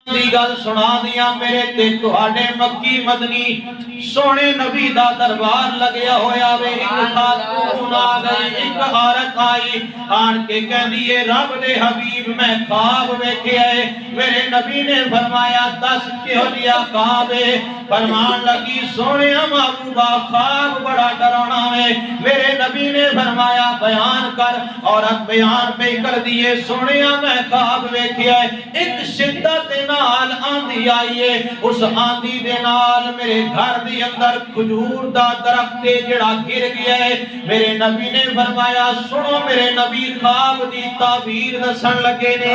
دی گل سنا دیا میرے تے تہاڈے مکی مدنی سونے نبی دا دربار لگیا ہویا وے ایک خاتون آ گئی ایک عورت آئی آن کے کہندی ہے رب دے حبیب میں خواب ویکھیا ہے میرے نبی نے فرمایا دس کہو جیا خواب ہے فرمان لگی سونے محبوبہ خواب بڑا ڈرانا ہے میرے نبی نے فرمایا بیان کر عورت بیان پہ کر دیے سونے میں خواب ویکھیا ہے ایک شدت نال آندھی آئیے اس آندھی دے نال میرے گھر دی اندر کھجور دا درخت جڑا گر گیا ہے میرے نبی نے فرمایا سنو میرے نبی خواب دی تعبیر دسن لگے نے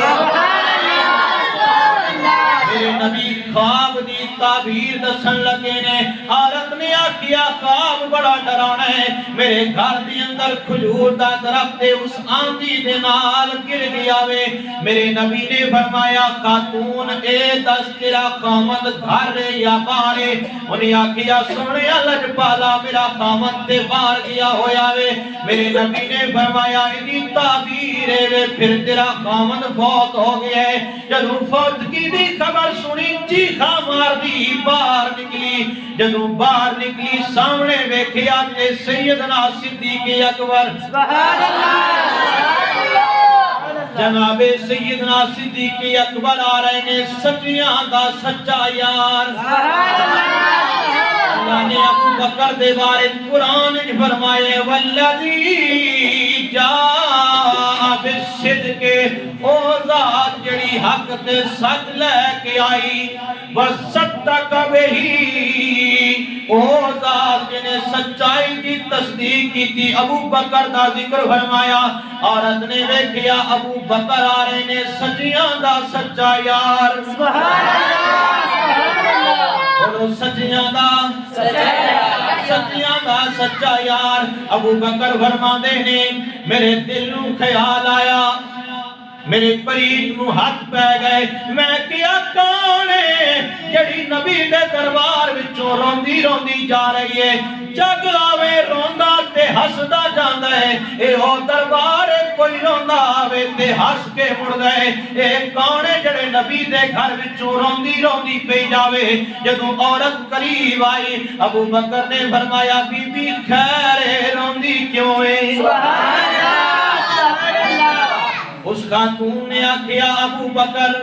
میرے نبی خواب دی تعبیر دسن لگے نے عورت نے آکیا خواب بڑا ڈرانا ہے میرے گھر دی اندر کھجور دا درخت اس آندھی دے نال گر گیا وے میرے نبی نے فرمایا خاتون اے دس تیرا خامد گھر یا باہر انہیں آکیا سنیا لجپالا میرا خامد تے باہر گیا ہویا وے میرے نبی نے فرمایا ادھی تعبیر ہے پھر تیرا خامد فوت ہو گیا ہے جدو فوت کی دی خبر سنی چیخا مار دی باہر نکلی جدو باہر نکلی سامنے ویکھیا کہ سیدنا صدیق اکبر سبحان اللہ جناب سیدنا صدیق اکبر آ رہے نے سچیاں دا سچا یار اللہ نے ابو بکر دے بارے قرآن فرمائے والذی جاء بالصدق او ذات جڑی حق تے سچ لے کے آئی وصدق بہی او ذات جنے سچائی کی تصدیق کی تھی ابو بکر دا ذکر فرمایا عورت نے ویکھیا ابو بکر آ رہے نے سچیاں دا سچا یار سبحان اللہ سبحان اللہ بولو سچیاں دا سچیاں دا سچا یار ابو بکر فرماندے نے میرے دل نو خیال آیا میرے پریت نو ہاتھ پہ گئے میں کیا کانے جڑی نبی دے دربار وچوں روندی روندی جا رہی ہے جگ آوے روندا تے ہسدا جاندا ہے اے او دربار کوئی روندا آوے تے ہس کے مڑ گئے اے کانے جڑے نبی دے گھر وچوں روندی روندی پئی جاوے جدوں عورت قریب آئی ابو بکر نے فرمایا بی بی خیر روندی کیوں ہے سبحان اللہ سبحان اللہ اس خاتون نے آکھیا ابو بکر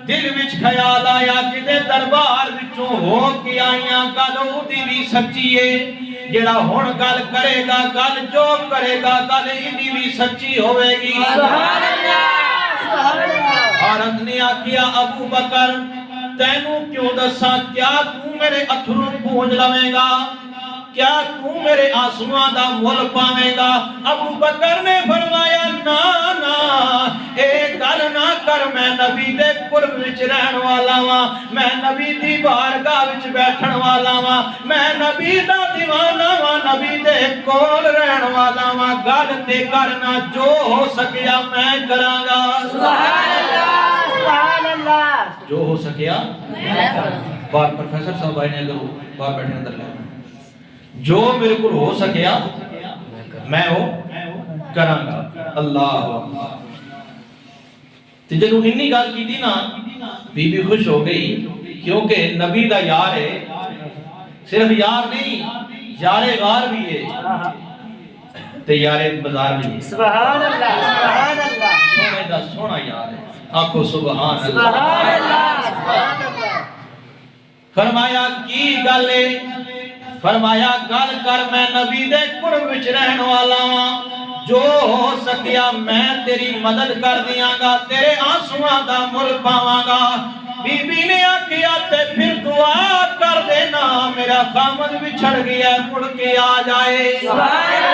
دل وچ خیال آیا جدے دربار وچوں ہو کے آئیاں گل اودی بھی سچی ہے جڑا ہن گل کرے گا گل جو کرے گا گل ایدی بھی سچی ہوے گی سبحان اللہ سبحان اللہ عورت نے آکھیا ابو بکر تینوں کیوں دساں کیا تو میرے اتھرو پونج لویں گا کیا تو میرے آنسواں دا مول پاویں گا ابو بکر نے فرمایا نا نا اے گل نہ کر میں نبی دے قرب وچ رہن والا ہاں میں نبی دی بارگاہ وچ بیٹھن والا ہاں میں نبی دا دیوانہ ہاں نبی دے کول رہن والا ہاں گل تے کرنا جو ہو سکیا میں کراں گا سبحان اللہ سبحان اللہ جو ہو سکیا میں کراں بار پروفیسر صاحب آئے نے اگر بار بیٹھے اندر لے جو میرے کو ہو سکیا میں وہ کراں گا اللہ تے جدوں انی گل کیتی نا بی بی خوش ہو گئی کیونکہ نبی دا یار ہے صرف یار نہیں یار غار بھی ہے تے یار بازار بھی ہے سبحان اللہ سبحان اللہ سونے دا سونا یار ہے آنکھو سبحان اللہ سبحان اللہ سبحان اللہ فرمایا کی گل ہے فرمایا گل کر میں نبی دے قرب وچ رہن والا ہاں جو ہو سکیا میں تیری مدد کر دیاں گا تیرے آنسواں دا مل پاواں گا بی بی نے آکھیا تے پھر دعا کر دینا میرا خامد بچھڑ گیا مڑ کے آ جائے سبحان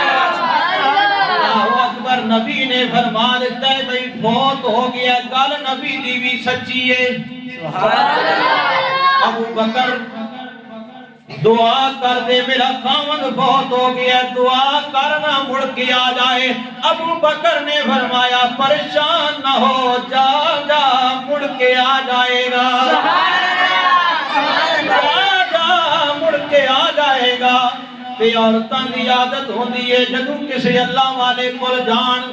اللہ اکبر نبی نے فرما دیتا ہے بھئی فوت ہو گیا گل نبی دی بھی سچی ہے سبحان اللہ ابو بکر دعا کر دے میرا خامد بہت ہو گیا دعا کرنا مڑ کے آ جائے ابو بکر نے فرمایا پریشان نہ ہو جا جا مڑ کے آ جائے گا جا جا مڑ کے آ جائے گا تے عورتاں دی عادت ہوندی ہے جدوں کسے اللہ والے کول جان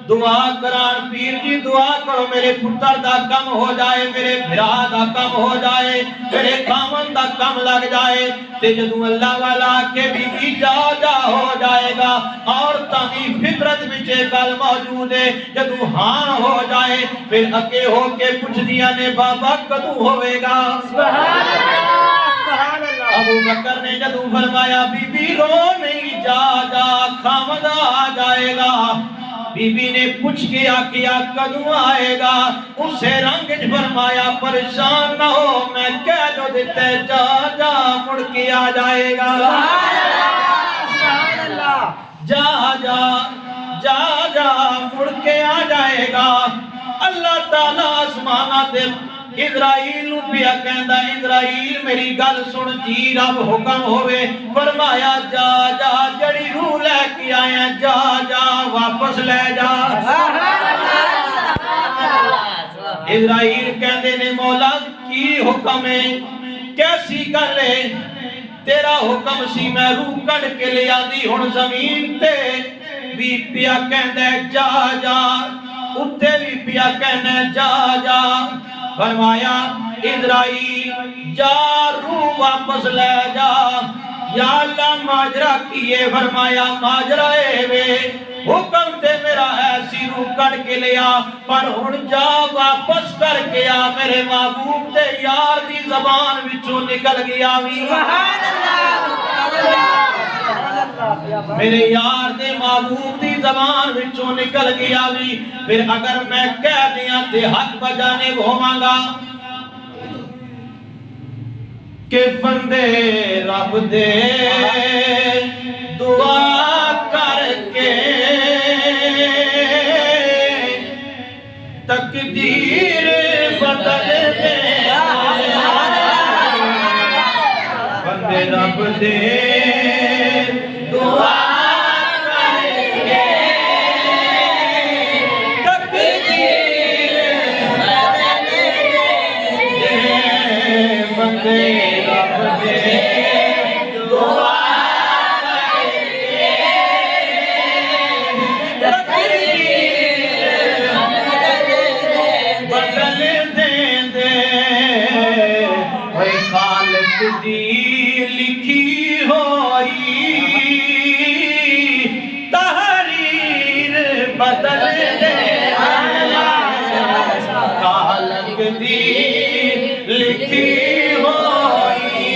دعا کران پیر جی دعا کرو میرے پتر دا کم ہو جائے میرے بھرا دا کم ہو جائے میرے خاوند دا کم لگ جائے تے جدوں اللہ والا کے بی بی جا جا ہو جائے گا اور تامی فطرت وچے گل موجود ہے جدوں ہاں ہو جائے پھر اکے ہو کے پوچھ دیا نے بابا کدوں ہوئے گا سبحان اللہ سبحان اللہ ابو بکر نے جدوں فرمایا بی بی رو نہیں جا جا خاوند آ جائے گا بی بی نے پوچھ کے آکیا کدوں آئے گا اسے رنگ فرمایا پریشان نہ ہو میں کہہ جو دیتے جا جا مڑ کے آ جائے گا سبحان اللہ جا جا جا جا مڑ کے آ جائے گا اللہ تعالیٰ آسمانہ دے اسرائیل نو پیا کہندا اسرائیل میری گل سن جی رب حکم ہوئے فرمایا جا جا جڑی روح لے کے آیا جا جا واپس لے جا اسرائیل کہندے نے مولا کی حکم ہے کیسی گل ہے تیرا حکم سی میں روح کڈ کے لے آندی ہن زمین تے بھی پیا کہندا جا جا اتے بھی پیا کہنا جا جا فرمایا اسرائیل جا روح واپس لے جا یا اللہ ماجرہ کیے فرمایا ماجرہ اے وے حکم تے میرا ایسی روح کڑ کے لیا پر ہن جا واپس کر کے آ میرے محبوب تے یار دی زبان وچوں نکل گیا وی سبحان اللہ میرے یار دے محبوب دی زبان وچوں نکل گیا وی پھر اگر میں کہہ دیاں تے حق بجانے ہوواں گا کہ بندے رب دے دعا کر کے تقدیر بدل دے بندے رب دے دعا کر کے تقدیر بدل دے بندے رب دے دعا دی لکھی ہوئی تحریر بدل دے خالق دی لکھی ہوئی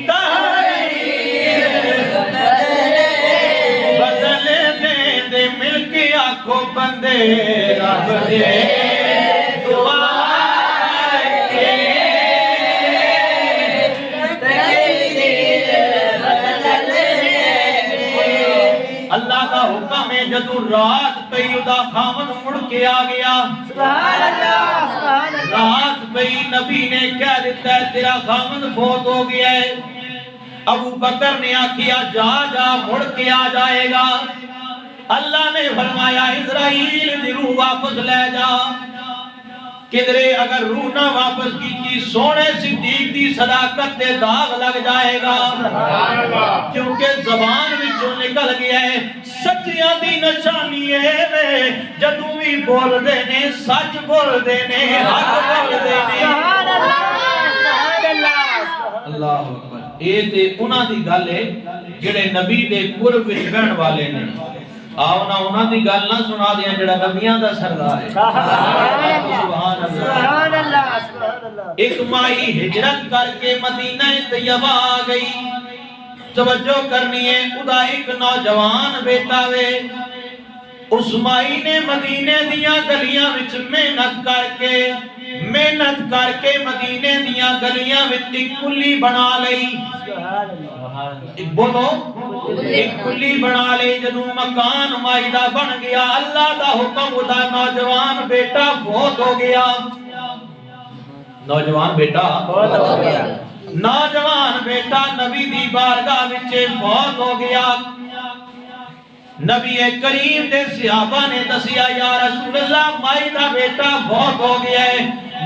تحریر بدل دے مل کے آنکھوں بندے رب دے اللہ کا حکم ہے جدو رات پئی ادا خامد مڑ کے آ گیا سبحان اللہ رات پئی نبی نے کہہ دیتا ہے تیرا خامد فوت ہو گیا ہے ابو بکر نے آکھیا جا جا مڑ کے آ جائے گا اللہ نے فرمایا اسرائیل دی روح واپس لے جا کدرے اگر روح نہ واپس کی سونے صدیق دی صداقت دے داغ لگ جائے گا کیونکہ زبان وچوں نکل گیا ہے سچیاں دی نشانی ہے جدوں بھی بول دے نے سچ بول دے نے حق بول دے نے اللہ اکبر اے تے انہاں دی گل ہے جڑے نبی دے قرب وچ رہن والے نے آؤ نہ انہاں دی گل نہ سنا دیاں جڑا نبیاں دا سردار ہے سبحان اللہ ایک مائی ہجرت کر کے مدینہ طیبہ آ گئی توجہ کرنی ہے ادا ایک نوجوان بیٹا وے اس مائی نے مدینے دیاں گلیاں وچ محنت کر کے مدینے دیاں گلیاں وچ ایک کلی بنا لئی بولو ایک کلی بنا لئی جدوں مکان مائی دا بن گیا اللہ دا حکم ادا نوجوان بیٹا فوت ہو گیا نوجوان بیٹا فوت ہو گیا نوجوان بیٹا نبی دی بارگاہ وچ فوت ہو گیا نبی کریم دے صحابہ نے دسیا یا رسول اللہ مائی دا بیٹا فوت ہو گیا ہے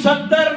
70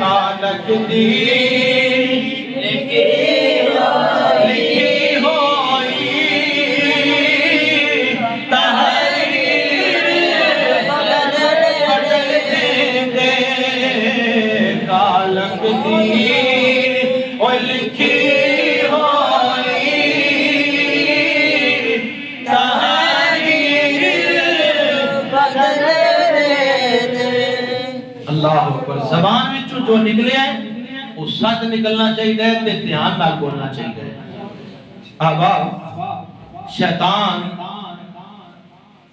خالق دی لکھی ہوئی تحریر بدل دے خالق دی اور لکھی ہوئی اللہ اکبر. زبان وچوں جو نکلے ہے وہ سچ نکلنا چاہیے تے دھیان نال بولنا چاہیے. احباب شیطان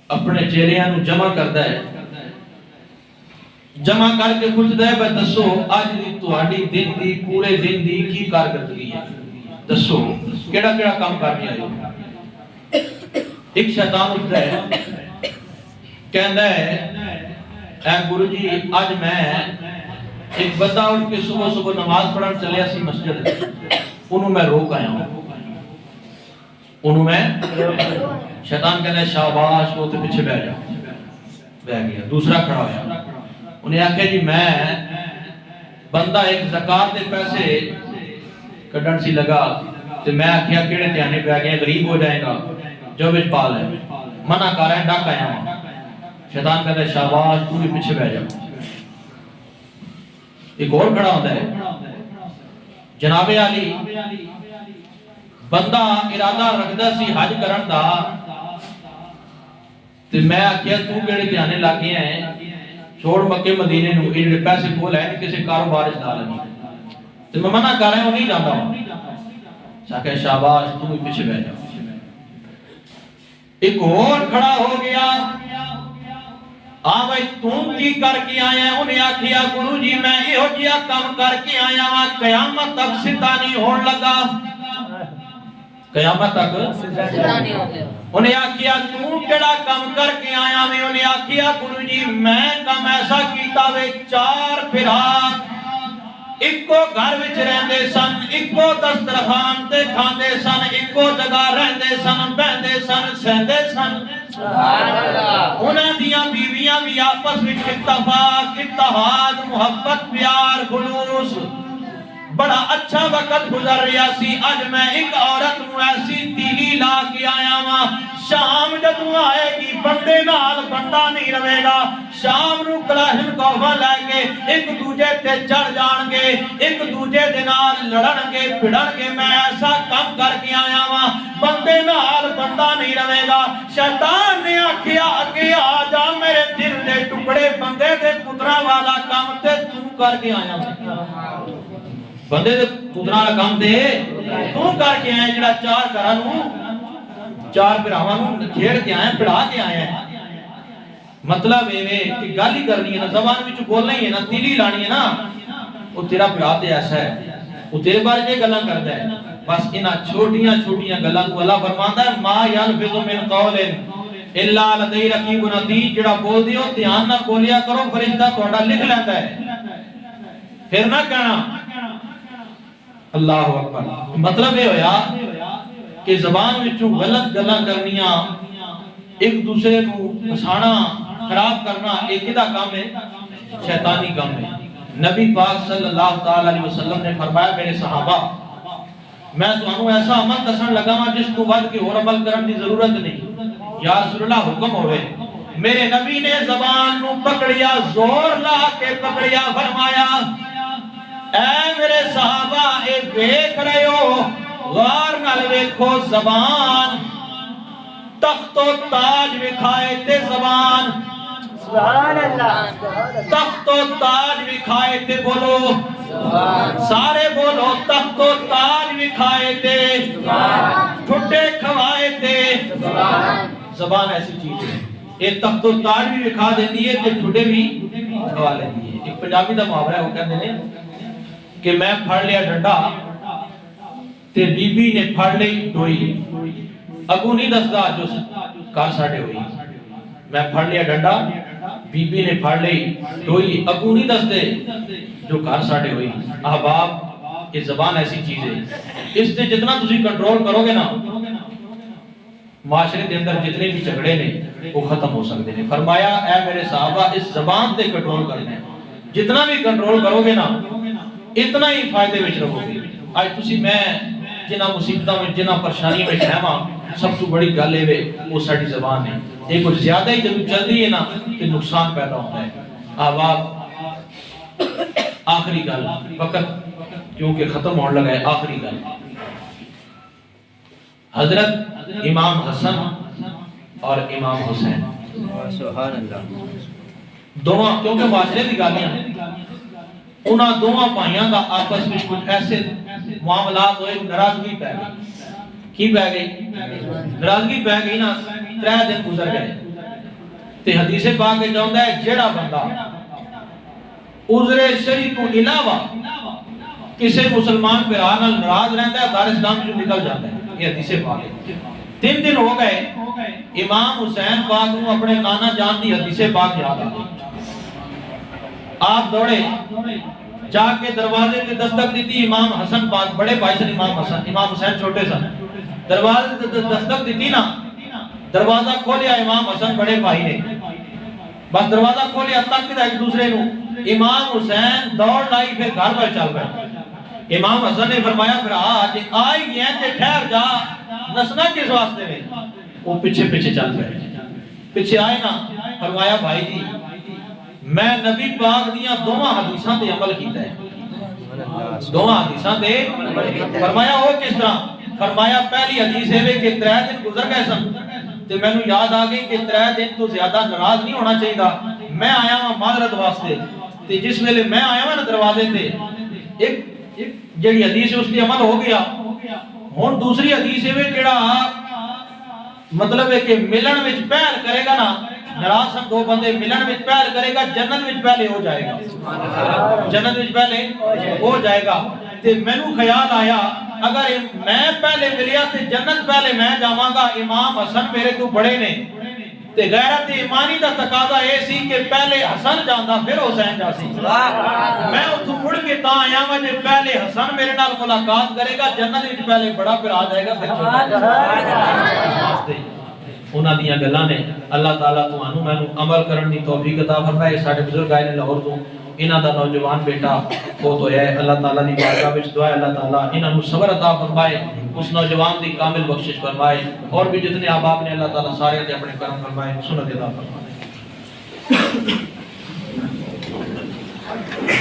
اپنے چہریاں نو جمع کردا ہے, جمع کر کے پوچھدا ہے بھئی دسو اج دی تہاڈی دن دی پورے دن دی کی کارکردگی ہے, دسو کیڑا کیڑا کام کر کے آئے ہو. ایک شیطان اٹھتا ہے کہندا ہے اے گرو جی آج میں ایک بندہ اٹھ کے صبح صبح نماز پڑھن چلیا سی مسجد, انہوں میں روک آیا ہوں, انہوں میں شیطان کہنا ہے شاباش وہ تے پیچھے بیٹھ جا, بیٹھ گیا. دوسرا کھڑا ہویا, انہیں آکھیا جی میں بندہ ایک زکات دے پیسے کڈن سی لگا تے میں آکھیا کیڑے دھیانے پہ آ گئے غریب ہو جائے گا جو وچ پال ہے, منع کر رہے ہیں ڈاک آیا ہوں. شیطان کہتا ہے شاباش تو بھی پیچھے بیٹھ جا. ایک اور کھڑا ہوتا ہے جناب علی بندہ ارادہ رکھدا سی حج کرن دا تے میں آکھیا تو کیڑے دھیانے لگ گئے ہیں چھوڑ مکے مدینے نو, یہ جڑے پیسے کول ہے کسی کاروبار وچ لا لیں تے میں منع کر رہا ہوں نہیں جاندا ہوں. کہ شاباش تو بھی پیچھے بیٹھ جا. ایک اور کھڑا ہو گیا, بھائی تو کی کر کے آیا ہے. انہیں آکھیا گرو جی میں یہ جیا کام کر کے آیا ہوں قیامت تک سدھا نہیں ہون لگا, قیامت تک سدھا نہیں ہون لگا. انہیں آکھیا تو کیڑا کام کر کے آیا میں. انہیں آکھیا گرو جی میں کام ایسا کیتا وے چار بھرا اکو گھر وچ رہندے سن, اکو دسترخوان تے کھاندے سن, اکو جگہ رہندے سن, بہندے سن, سہندے سن. انہاں دیاں بیویاں بھی آپس وچ اتفاق اتحاد محبت پیار خلوص بڑا اچھا وقت گزر رہا سی. اج میں ایک عورت نو ایسی تیلی لا کے آیا ہاں, شام جدوں آئے گی بندے نال بندہ نہیں رہے گا, شام نو کلاشن کوفا لے کے ایک دوجے تے چڑھ جان گے, ایک دوجے دے نال لڑن گے پھڑن گے. میں ایسا کام کر کے آیا ہاں بندے نال بندہ نہیں رہے گا. شیطان نے آکھیا اگے آ جا میرے دل دے ٹکڑے بندے دے پتراں والا کام تے تو کر کے آیا ہاں. بندے دے پتراں والا کام تے تو کر کے آیا جڑا چار گھراں نو چار بھراواں نو کھیڑ کے آیا پڑھا کے آیا ہے. مطلب یہ کہ گل ہی کرنی ہے نا, زبان وچ بولنا ہی ہے نا, تیلی لانی ہے نا. وہ تیرا پیار تے ایسا ہے وہ تیرے بارے میں گلاں کردا ہے. بس انہاں چھوٹیاں چھوٹیاں گلاں کو اللہ فرماندا ہے ما یلفظ من قول الا لدی رقیب عتید. جڑا بول دیو دھیان نہ بولیا کرو فرشتہ تہاڈا لکھ لیندا ہے, پھر نہ کہنا. اللہ اکبر. مطلب یہ ہویا کہ زبان وچوں غلط گلاں کرنیاں, ایک دوسرے کو ہسانا خراب کرنا ایک دا کام ہے, شیطانی کام ہے. نبی پاک صلی اللہ تعالی علیہ وسلم نے فرمایا میرے صحابہ میں تانوں ایسا عمل دسن لگا ہاں جس کو بعد کے اور عمل کرن دی ضرورت نہیں. یا رسول اللہ حکم ہوئے. میرے نبی نے زبان نو پکڑیا, زور لا کے پکڑیا, فرمایا اے میرے صحابہ اے دیکھ رہے ہو غار نال ویکھو زبان تخت و تاج وکھائے تے زبان, سبحان اللہ, تخت و تاج وکھائے تے بولو سارے بولو تخت و تاج وکھائے تے ٹھڈے کھوائے تے. زبان ایسی چیز ہے یہ تخت و تاج بھی وکھا دیتی ہے تے ٹھڈے بھی کھوا لیتی ہے. ایک پنجابی دا محاورہ ہے وہ کہتے ہیں کہ میں پھڑ لیا ڈنڈا تے بی بی نے پھڑ لی ڈوئی, اگو نہیں دسدا جو کار ساڑے ہوئی. میں پھڑ لیا ڈنڈا بی بی نے پھڑ لی ڈوئی, اگو نہیں دسدے جو کار ساڑے ہوئی. احباب یہ زبان ایسی چیز ہے اس سے جتنا تسی کنٹرول کرو گے نا معاشرے کے اندر جتنے بھی جھگڑے نے وہ ختم ہو سکتے ہیں. فرمایا اے میرے صحابہ اس زبان تے کنٹرول کرنا ہے. جتنا بھی کنٹرول کرو گے نا اتنا ہی فائدے وچ رہو گے. اج تسی میں جنہ مصیبتاں وچ جنہ پریشانیاں وچ رہواں سب تو بڑی گل اے وہ ساری زبان ہے. یہ کچھ زیادہ ہی جب چلدی ہے نا کہ نقصان پیدا ہوتا ہے. احباب آخری گل وقت کیونکہ ختم ہونے لگا ہے. آخری گل حضرت امام حسن اور امام حسین سبحان اللہ. دونوں کیونکہ معاشرے کی گالیاں انہاں دونوں بھائیاں دا آپس میں کچھ ایسے معاملات ہوئے ناراضگی پہ گئی. کی پہ گئی؟ ناراضگی پہ گئی نا. 3 دن گزر گئے تے حدیث پاک وچ آندا ہے جیڑا بندہ عذر شرعی تو علاوہ کسی مسلمان بھرا نال ناراض رہندا ہے دار اسلام چوں نکل جاتا ہے. یہ حدیث پاک ہے. 3 دن ہو گئے امام حسین پاک نو اپنے نانا جان دی حدیث پاک یاد آ گئی. آپ دوڑے جا کے دروازے تے دستک دیتی. امام حسن پاک بڑے بھائی سن امام حسن، امام حسین چھوٹے سن. دروازے تے دستک دیتی نا، دروازہ کھولیا امام حسن بڑے بھائی نے. بس دروازہ کھولیا تک ایک دوسرے نو. امام حسین دوڑ لائی پھر گھر پر چل گئے. امام حسن نے فرمایا پھر آج آئی گئے تے ٹھہر جا، نسنا کس واسطے میں؟ وہ پیچھے پیچھے چل گئے. پیچھے آئے نا فرمایا بھائی جی میں نبی پاک دیاں دوواں حدیثاں تے عمل کیتا ہے. دوواں حدیثاں تے فرمایا وہ کس طرح؟ فرمایا پہلی حدیث ہے کہ 3 دن گزر گئے سن تے مینوں یاد آ گئی کہ 3 دن تو زیادہ ناراض نہیں ہونا چاہیے. میں آیا ہوں معذرت واسطے تے جس ویلے میں آیا ہوں نا دروازے تے ایک جڑی حدیث اس تے عمل ہو گیا. ہن دوسری حدیث ہے جڑا مطلب ہے کہ ملن وچ پہل کرے گا نا، ناراض سن 2 بندے ملن وچ پہل کرے گا جنت وچ پہلے ہو جائے گا. جنت وچ پہلے ہو جائے گا. تے مینوں خیال آیا اگر میں پہلے ملیا تے جنت پہلے میں جاواں گا. امام حسن میرے تو بڑے نے تے غیرت ایمانی دا تقاضا اے سی کہ پہلے حسن جاندا پھر حسین جاسی. میں اتھوں مڑ کے تاں آیا ہوں جے پہلے حسن میرے نال ملاقات کرے گا جنت وچ پہلے بڑا پھر آ جائے گا. انہاں دیاں گلاں نے. اللہ تعالیٰ تانوں مینوں عمل کرن دی توفیق عطا فرمائے. ساڈے بزرگ آئے نے لاہور تو انہاں دا نوجوان بیٹا فوت ہویا ہے. اللہ تعالیٰ دی بارگاہ وچ دعا ہے اللہ تعالیٰ انہاں نوں صبر عطا فرمائے، اس نوجوان دی کامل بخشش فرمائے. اور بھی جتنے احباب نے اللہ تعالیٰ سارے تے اپنے کرم فرمائے. سنت عطا فرمائے.